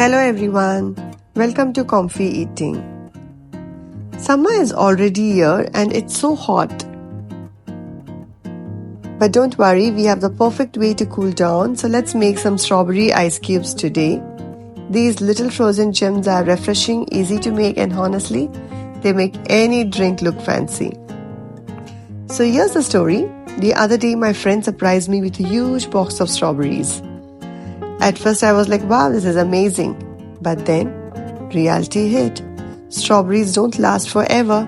Hello everyone, welcome to ComfyEating. Summer is already here and it's so hot. But don't worry, we have the perfect way to cool down, so let's make some strawberry ice cubes today. These little frozen gems are refreshing, easy to make, and honestly, they make any drink look fancy. So here's the story. The other day my friend surprised me with a huge box of strawberries. At first I was like, wow, this is amazing. But then reality hit. Strawberries don't last forever,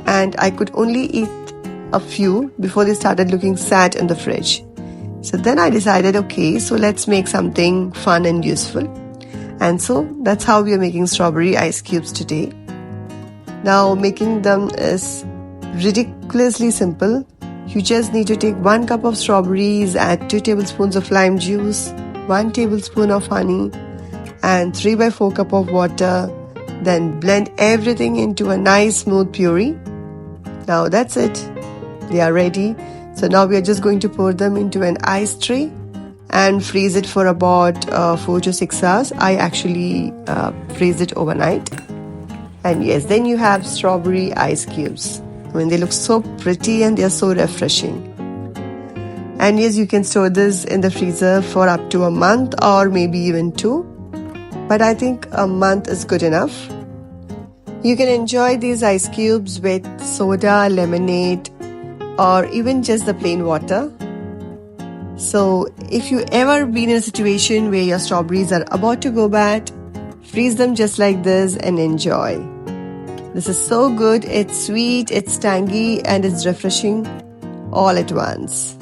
and I could only eat a few before they started looking sad in the fridge. So then I decided, okay, so let's make something fun and useful. And so that's how we are making strawberry ice cubes today. Now making them is ridiculously simple. You just need to take 1 cup of strawberries, add 2 tablespoons of lime juice, 1 tablespoon of honey, and 3/4 cup of water. Then blend everything into a nice smooth puree. Now that's it. They are ready. So now we are just going to pour them into an ice tray and freeze it for about 4 to 6 hours. I actually freeze it overnight. And yes, then you have strawberry ice cubes. I mean, they look so pretty and they are so refreshing. And yes, you can store this in the freezer for up to a month or maybe even 2. But I think a month is good enough. You can enjoy these ice cubes with soda, lemonade, or even just the plain water. So if you ever been in a situation where your strawberries are about to go bad, freeze them just like this and enjoy. This is so good. It's sweet, it's tangy, and it's refreshing all at once.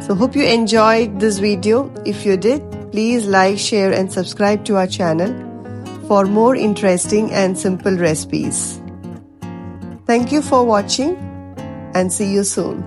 So hope you enjoyed this video. If you did, please like, share, and subscribe to our channel for more interesting and simple recipes. Thank you for watching and see you soon.